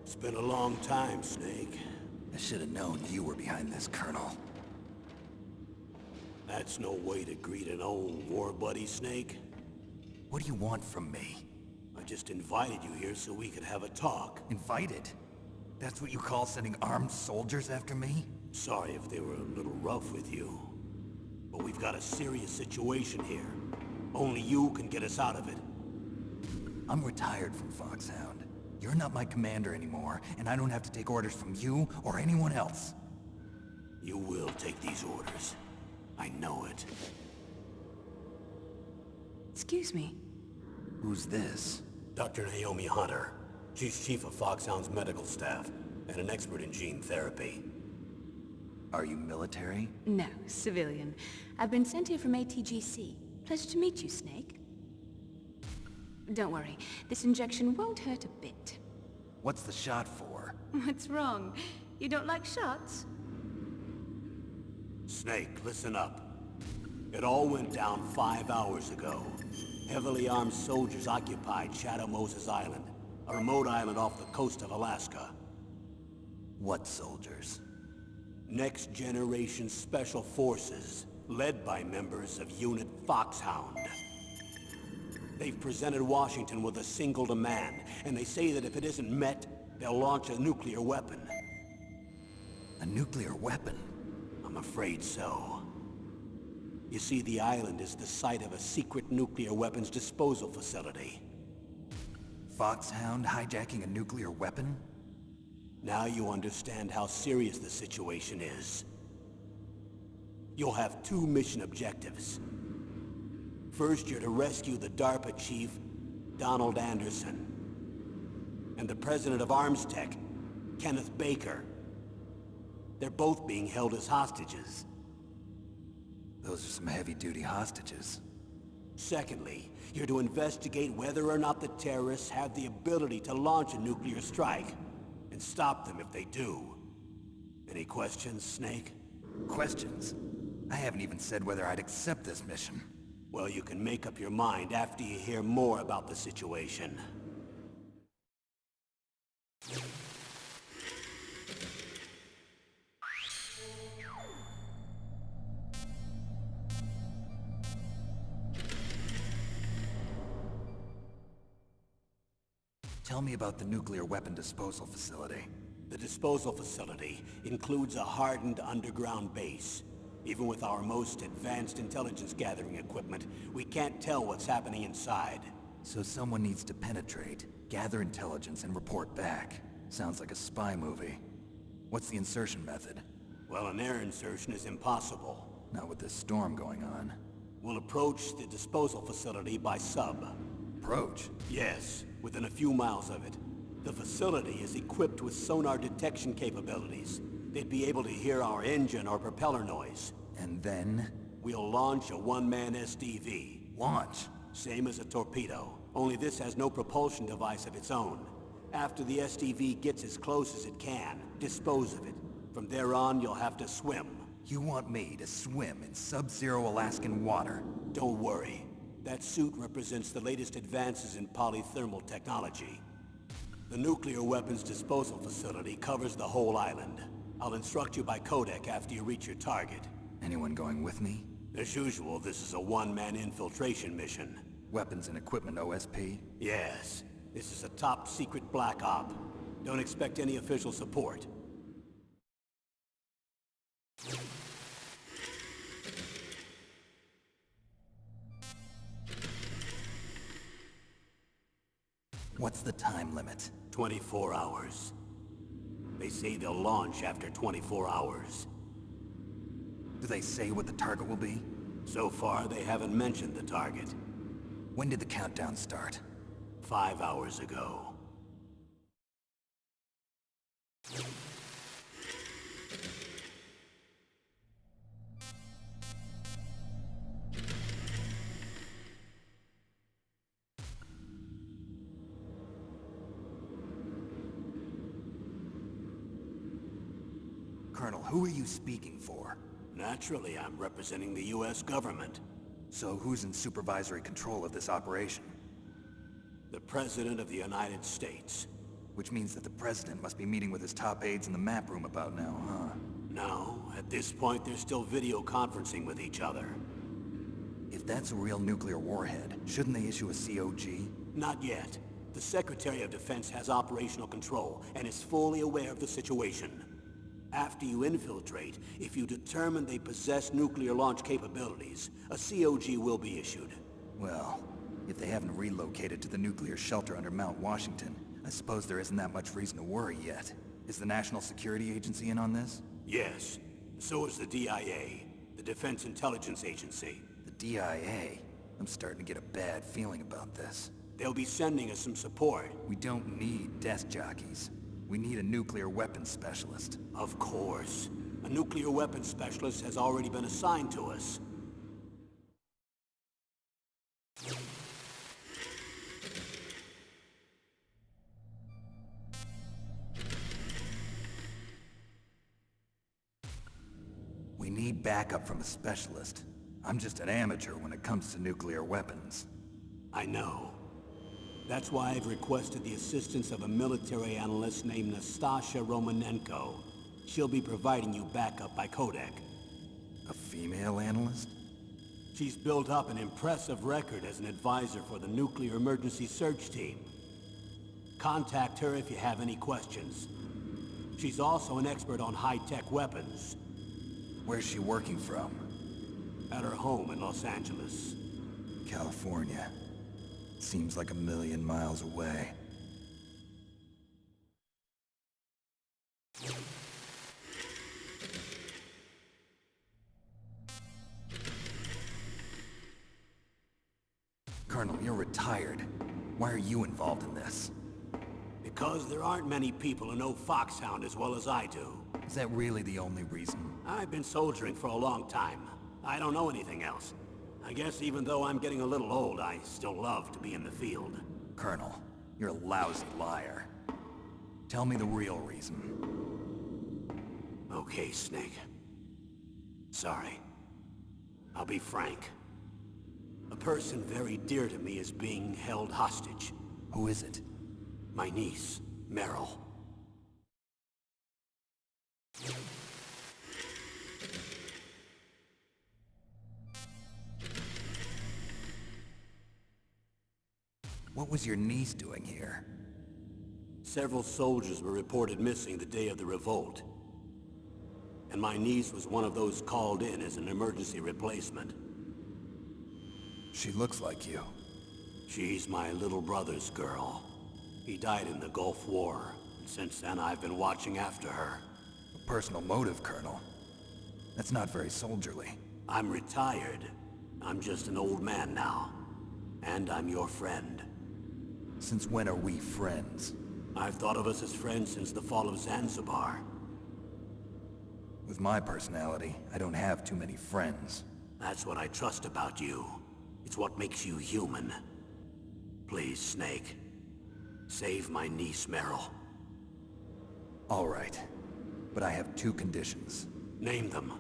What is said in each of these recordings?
It's been a long time, Snake. I should have known you were behind this, Colonel. That's no way to greet an old war buddy, Snake. What do you want from me? I just invited you here so we could have a talk. Invited? That's what you call sending armed soldiers after me? Sorry if they were a little rough with you. But we've got a serious situation here. Only you can get us out of it. I'm retired from Foxhound. You're not my commander anymore, and I don't have to take orders from you or anyone else. You will take these orders. I know it. Excuse me. Who's this? Dr. Naomi Hunter. She's chief of Foxhound's medical staff, and an expert in gene therapy. Are you military? No, civilian. I've been sent here from ATGC. Pleasure to meet you, Snake. Don't worry, this injection won't hurt a bit. What's the shot for? What's wrong? You don't like shots? Snake, listen up. It all went down 5 hours ago. Heavily armed soldiers occupied Shadow Moses Island, a remote island off the coast of Alaska. What soldiers? Next Generation Special Forces, led by members of Unit Foxhound. They've presented Washington with a single demand, and they say that if it isn't met, they'll launch a nuclear weapon. A nuclear weapon? I'm afraid so. You see, the island is the site of a secret nuclear weapons disposal facility. Foxhound hijacking a nuclear weapon? Now you understand how serious the situation is. You'll have 2 mission objectives. First, you're to rescue the DARPA chief, Donald Anderson, and the president of Arms Tech, Kenneth Baker. They're both being held as hostages. Those are some heavy-duty hostages. Secondly, you're to investigate whether or not the terrorists have the ability to launch a nuclear strike, and stop them if they do. Any questions, Snake? Questions? I haven't even said whether I'd accept this mission. Well, you can make up your mind after you hear more about the situation. Tell me about the nuclear weapon disposal facility. The disposal facility includes a hardened underground base. Even with our most advanced intelligence gathering equipment, we can't tell what's happening inside. So someone needs to penetrate, gather intelligence, and report back. Sounds like a spy movie. What's the insertion method? Well, an air insertion is impossible. Not with this storm going on. We'll approach the disposal facility by sub. Approach? Yes, within a few miles of it. The facility is equipped with sonar detection capabilities. They'd be able to hear our engine or propeller noise. And then? We'll launch a one-man SDV. Launch? Same as a torpedo, only this has no propulsion device of its own. After the SDV gets as close as it can, dispose of it. From there on, you'll have to swim. You want me to swim in sub-zero Alaskan water? Don't worry. That suit represents the latest advances in polythermal technology. The nuclear weapons disposal facility covers the whole island. I'll instruct you by codec after you reach your target. Anyone going with me? As usual, this is a one-man infiltration mission. Weapons and equipment OSP? Yes. This is a top-secret black op. Don't expect any official support. What's the time limit? 24 hours. They say they'll launch after 24 hours. Do they say what the target will be? So far, they haven't mentioned the target. When did the countdown start? 5 hours ago. Colonel, who are you speaking for? Naturally, I'm representing the U.S. government. So who's in supervisory control of this operation? The President of the United States. Which means that the president must be meeting with his top aides in the map room about now, huh? No, at this point they're still video conferencing with each other. If that's a real nuclear warhead, shouldn't they issue a COG? Not yet. The Secretary of Defense has operational control and is fully aware of the situation. After you infiltrate, if you determine they possess nuclear launch capabilities, a COG will be issued. Well, if they haven't relocated to the nuclear shelter under Mount Washington, I suppose there isn't that much reason to worry yet. Is the National Security Agency in on this? Yes. So is the DIA, the Defense Intelligence Agency. The DIA? I'm starting to get a bad feeling about this. They'll be sending us some support. We don't need desk jockeys. We need a nuclear weapons specialist. Of course. A nuclear weapons specialist has already been assigned to us. We need backup from a specialist. I'm just an amateur when it comes to nuclear weapons. I know. That's why I've requested the assistance of a military analyst named Nastasha Romanenko. She'll be providing you backup by Kodak. A female analyst? She's built up an impressive record as an advisor for the Nuclear Emergency Search Team. Contact her if you have any questions. She's also an expert on high-tech weapons. Where's she working from? At her home in Los Angeles. California. Seems like a million miles away. Colonel, you're retired. Why are you involved in this? Because there aren't many people who know Foxhound as well as I do. Is that really the only reason? I've been soldiering for a long time. I don't know anything else. I guess even though I'm getting a little old, I still love to be in the field. Colonel, you're a lousy liar. Tell me the real reason. Okay, Snake. Sorry. I'll be frank. A person very dear to me is being held hostage. Who is it? My niece, Meryl. What was your niece doing here? Several soldiers were reported missing the day of the revolt. And my niece was one of those called in as an emergency replacement. She looks like you. She's my little brother's girl. He died in the Gulf War, and since then I've been watching after her. A personal motive, Colonel. That's not very soldierly. I'm retired. I'm just an old man now. And I'm your friend. Since when are we friends? I've thought of us as friends since the fall of Zanzibar. With my personality, I don't have too many friends. That's what I trust about you. It's what makes you human. Please, Snake. Save my niece, Meryl. All right. But I have two conditions. Name them.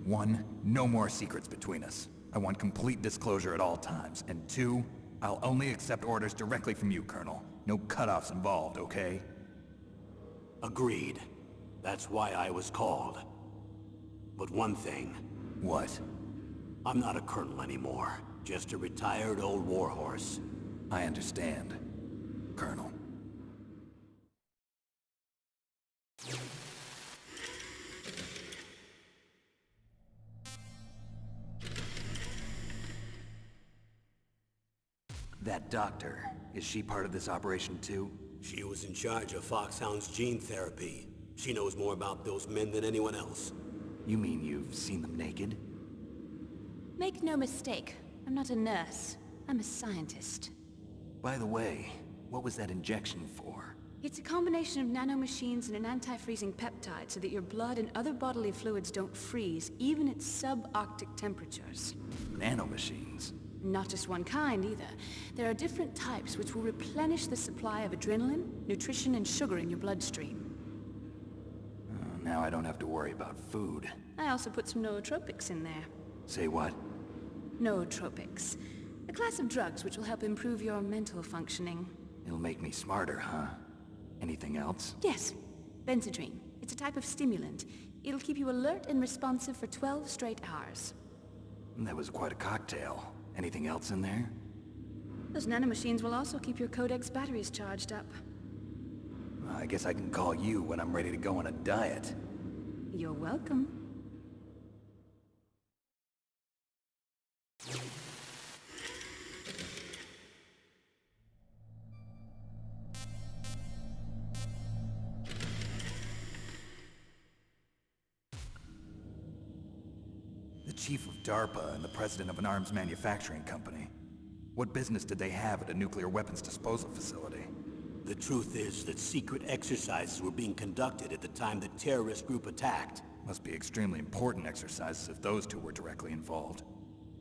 1, no more secrets between us. I want complete disclosure at all times. And 2, I'll only accept orders directly from you, Colonel. No cutoffs involved, okay? Agreed. That's why I was called. But one thing. What? I'm not a colonel anymore. Just a retired old warhorse. I understand, Colonel. That doctor, is she part of this operation too? She was in charge of Foxhound's gene therapy. She knows more about those men than anyone else. You mean you've seen them naked? Make no mistake, I'm not a nurse. I'm a scientist. By the way, what was that injection for? It's a combination of nanomachines and an anti-freezing peptide so that your blood and other bodily fluids don't freeze, even at subarctic temperatures. Nanomachines? Not just one kind, either. There are different types which will replenish the supply of adrenaline, nutrition, and sugar in your bloodstream. Now I don't have to worry about food. I also put some nootropics in there. Say what? Nootropics. A class of drugs which will help improve your mental functioning. It'll make me smarter, huh? Anything else? Yes, benzodrine. It's a type of stimulant. It'll keep you alert and responsive for 12 straight hours. That was quite a cocktail. Anything else in there? Those nanomachines will also keep your Codex batteries charged up. I guess I can call you when I'm ready to go on a diet. You're welcome. The chief of DARPA and the president of an arms manufacturing company. What business did they have at a nuclear weapons disposal facility? The truth is that secret exercises were being conducted at the time the terrorist group attacked. Must be extremely important exercises if those two were directly involved.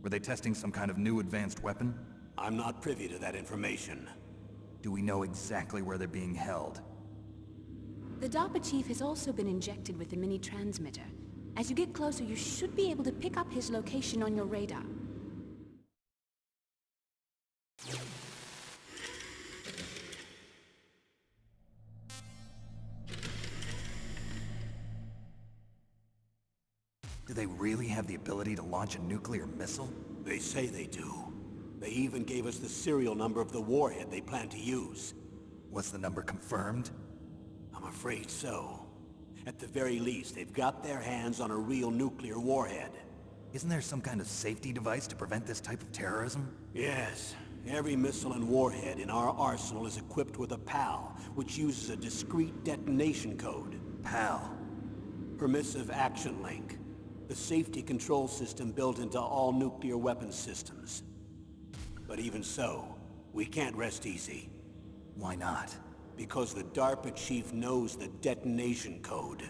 Were they testing some kind of new advanced weapon? I'm not privy to that information. Do we know exactly where they're being held? The DARPA chief has also been injected with a mini-transmitter. As you get closer, you should be able to pick up his location on your radar. Do they really have the ability to launch a nuclear missile? They say they do. They even gave us the serial number of the warhead they plan to use. Was the number confirmed? I'm afraid so. At the very least, they've got their hands on a real nuclear warhead. Isn't there some kind of safety device to prevent this type of terrorism? Yes. Every missile and warhead in our arsenal is equipped with a PAL, which uses a discrete detonation code. PAL. Permissive Action Link. The safety control system built into all nuclear weapons systems. But even so, we can't rest easy. Why not? Because the DARPA chief knows the detonation code.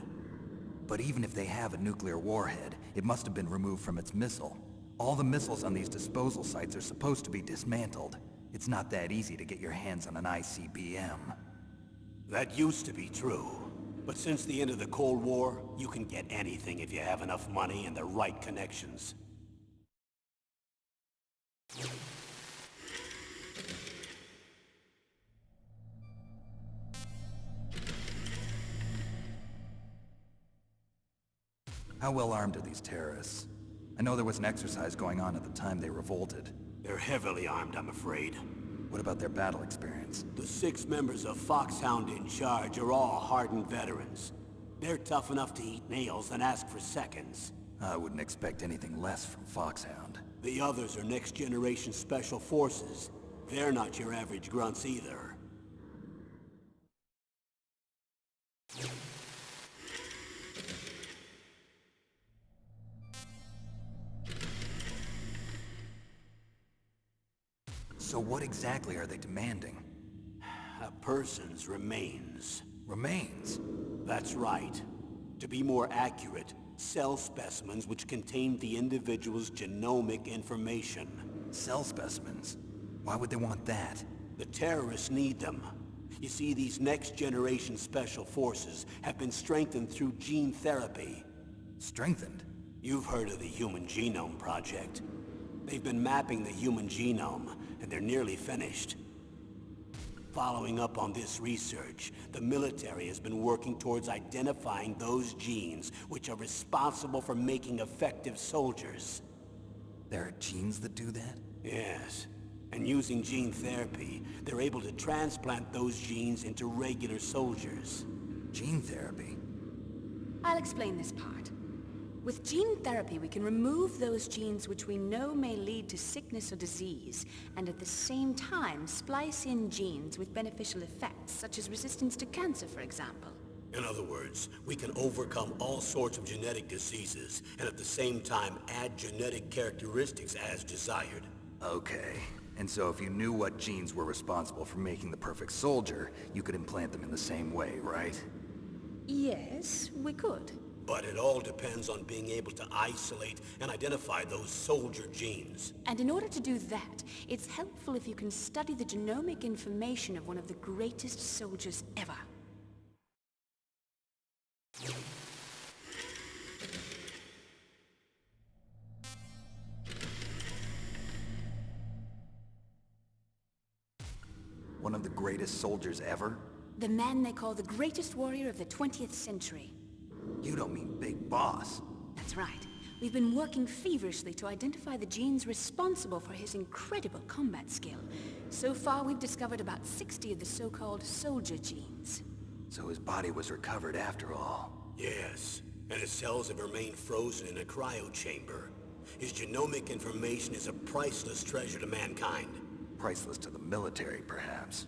But even if they have a nuclear warhead, it must have been removed from its missile. All the missiles on these disposal sites are supposed to be dismantled. It's not that easy to get your hands on an ICBM. That used to be true. But since the end of the Cold War, you can get anything if you have enough money and the right connections. How well armed are these terrorists? I know there was an exercise going on at the time they revolted. They're heavily armed, I'm afraid. What about their battle experience? The 6 members of Foxhound in charge are all hardened veterans. They're tough enough to eat nails and ask for seconds. I wouldn't expect anything less from Foxhound. The others are next-generation special forces. They're not your average grunts either. So what exactly are they demanding? A person's remains. Remains? That's right. To be more accurate, cell specimens which contain the individual's genomic information. Cell specimens? Why would they want that? The terrorists need them. You see, these next-generation special forces have been strengthened through gene therapy. Strengthened? You've heard of the Human Genome Project. They've been mapping the human genome, and they're nearly finished. Following up on this research, the military has been working towards identifying those genes which are responsible for making effective soldiers. There are genes that do that? Yes. And using gene therapy, they're able to transplant those genes into regular soldiers. Gene therapy? I'll explain this part. With gene therapy, we can remove those genes which we know may lead to sickness or disease, and at the same time splice in genes with beneficial effects, such as resistance to cancer, for example. In other words, we can overcome all sorts of genetic diseases, and at the same time add genetic characteristics as desired. Okay. And so if you knew what genes were responsible for making the perfect soldier, you could implant them in the same way, right? Yes, we could. But it all depends on being able to isolate and identify those soldier genes. And in order to do that, it's helpful if you can study the genomic information of one of the greatest soldiers ever. One of the greatest soldiers ever? The man they call the greatest warrior of the 20th century. You don't mean Big Boss. That's right. We've been working feverishly to identify the genes responsible for his incredible combat skill. So far, we've discovered about 60 of the so-called soldier genes. So his body was recovered after all. Yes, and his cells have remained frozen in a cryo chamber. His genomic information is a priceless treasure to mankind. Priceless to the military, perhaps.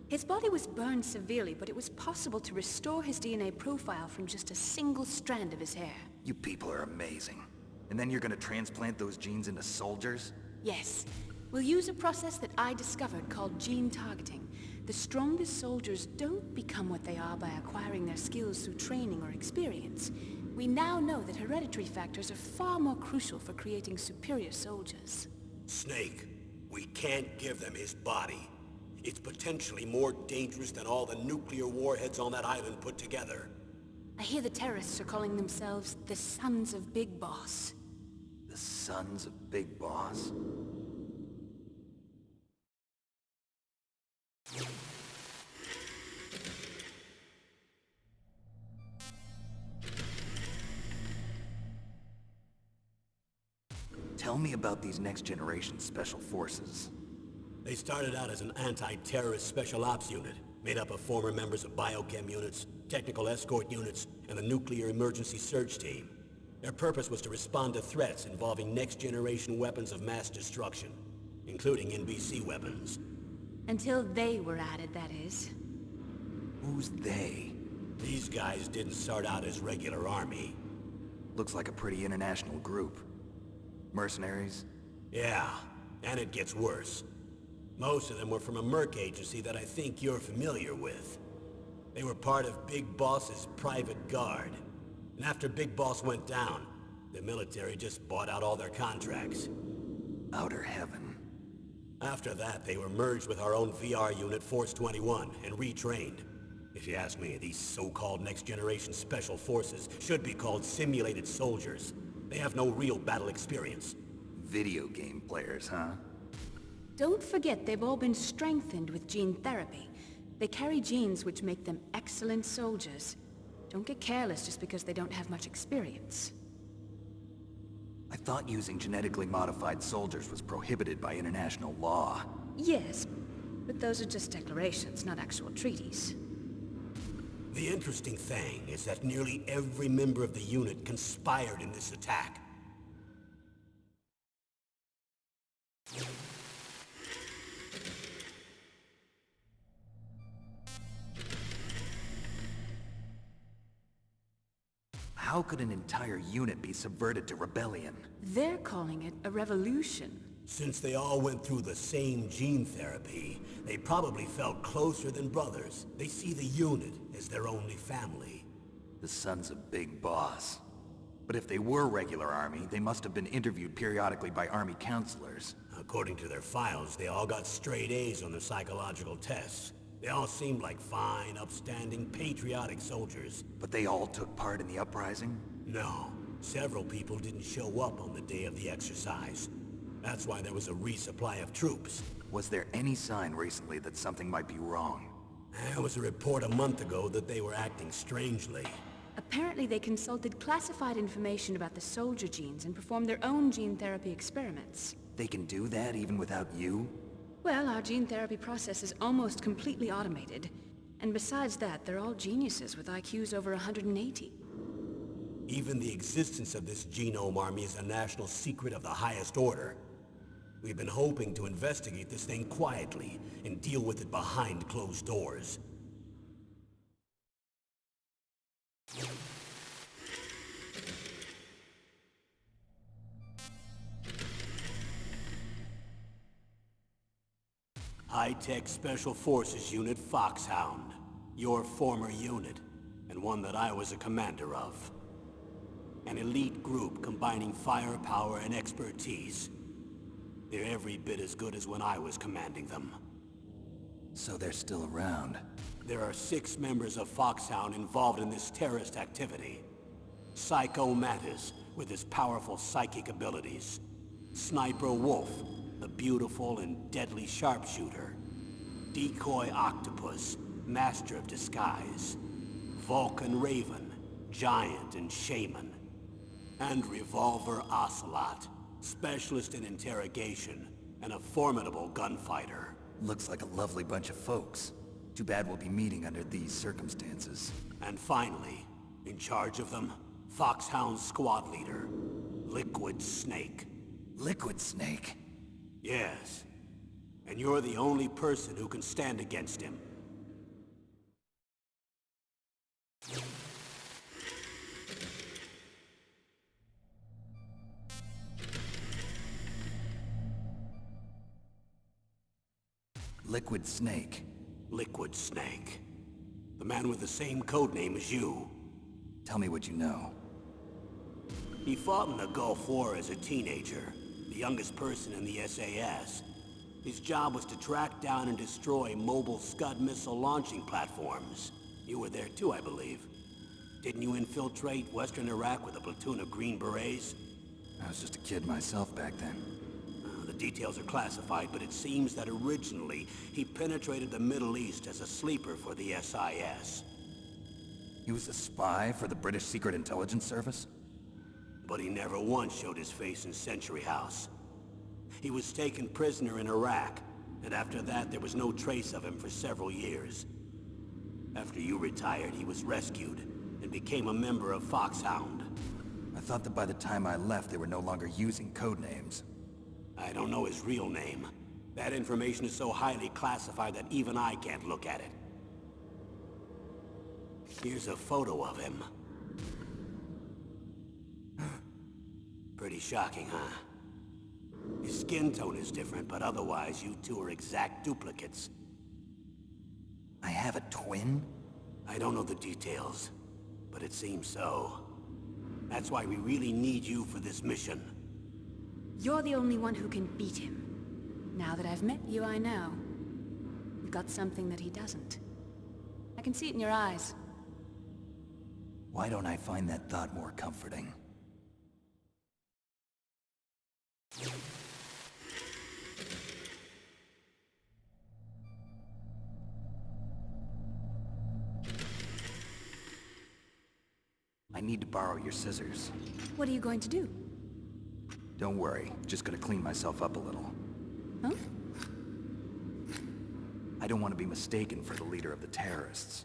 His body was burned severely, but it was possible to restore his DNA profile from just a single strand of his hair. You people are amazing. And then you're gonna transplant those genes into soldiers? Yes. We'll use a process that I discovered called gene targeting. The strongest soldiers don't become what they are by acquiring their skills through training or experience. We now know that hereditary factors are far more crucial for creating superior soldiers. Snake, we can't give them his body. It's potentially more dangerous than all the nuclear warheads on that island put together. I hear the terrorists are calling themselves the Sons of Big Boss. The Sons of Big Boss? Tell me about these next-generation special forces. They started out as an anti-terrorist special ops unit, made up of former members of biochem units, technical escort units, and the nuclear emergency search team. Their purpose was to respond to threats involving next-generation weapons of mass destruction, including NBC weapons. Until they were added, that is. Who's they? These guys didn't start out as regular army. Looks like a pretty international group. Mercenaries? Yeah, and it gets worse. Most of them were from a merc agency that I think you're familiar with. They were part of Big Boss's private guard. And after Big Boss went down, the military just bought out all their contracts. Outer heaven. After that, they were merged with our own VR unit, Force 21, and retrained. If you ask me, these so-called next-generation special forces should be called simulated soldiers. They have no real battle experience. Video game players, huh? Don't forget they've all been strengthened with gene therapy. They carry genes which make them excellent soldiers. Don't get careless just because they don't have much experience. I thought using genetically modified soldiers was prohibited by international law. Yes, but those are just declarations, not actual treaties. The interesting thing is that nearly every member of the unit conspired in this attack. How could an entire unit be subverted to rebellion? They're calling it a revolution. Since they all went through the same gene therapy, they probably felt closer than brothers. They see the unit as their only family. The Sons of Big Boss. But if they were regular army, they must have been interviewed periodically by army counselors. According to their files, they all got straight A's on their psychological tests. They all seemed like fine, upstanding, patriotic soldiers. But they all took part in the uprising? No. Several people didn't show up on the day of the exercise. That's why there was a resupply of troops. Was there any sign recently that something might be wrong? There was a report a month ago that they were acting strangely. Apparently they consulted classified information about the soldier genes and performed their own gene therapy experiments. They can do that even without you? Well, our gene therapy process is almost completely automated. And besides that, they're all geniuses with IQs over 180. Even the existence of this genome army is a national secret of the highest order. We've been hoping to investigate this thing quietly and deal with it behind closed doors. High-Tech Special Forces Unit Foxhound. Your former unit, and one that I was a commander of. An elite group combining firepower and expertise. They're every bit as good as when I was commanding them. So they're still around. There are 6 members of Foxhound involved in this terrorist activity. Psycho Mantis, with his powerful psychic abilities. Sniper Wolf, the beautiful and deadly sharpshooter. Decoy Octopus, master of disguise, Vulcan Raven, giant and shaman, and Revolver Ocelot, specialist in interrogation and a formidable gunfighter. Looks like a lovely bunch of folks. Too bad we'll be meeting under these circumstances. And finally, in charge of them, Foxhound's squad leader, Liquid Snake. Liquid Snake? Yes. And you're the only person who can stand against him. Liquid Snake. Liquid Snake. The man with the same code name as you. Tell me what you know. He fought in the Gulf War as a teenager, the youngest person in the SAS. His job was to track down and destroy mobile Scud missile launching platforms. You were there too, I believe. Didn't you infiltrate Western Iraq with a platoon of Green Berets? I was just a kid myself back then. The details are classified, but it seems that originally he penetrated the Middle East as a sleeper for the SIS. He was a spy for the British Secret Intelligence Service? But he never once showed his face in Century House. He was taken prisoner in Iraq, and after that there was no trace of him for several years. After you retired, he was rescued and became a member of Foxhound. I thought that by the time I left, they were no longer using code names. I don't know his real name. That information is so highly classified that even I can't look at it. Here's a photo of him. Pretty shocking, huh? His skin tone is different, but otherwise you two are exact duplicates. I have a twin? I don't know the details, but it seems so. That's why we really need you for this mission. You're the only one who can beat him. Now that I've met you, I know. You've got something that he doesn't. I can see it in your eyes. Why don't I find that thought more comforting? I need to borrow your scissors. What are you going to do? Don't worry, just gonna clean myself up a little. Huh? I don't want to be mistaken for the leader of the terrorists.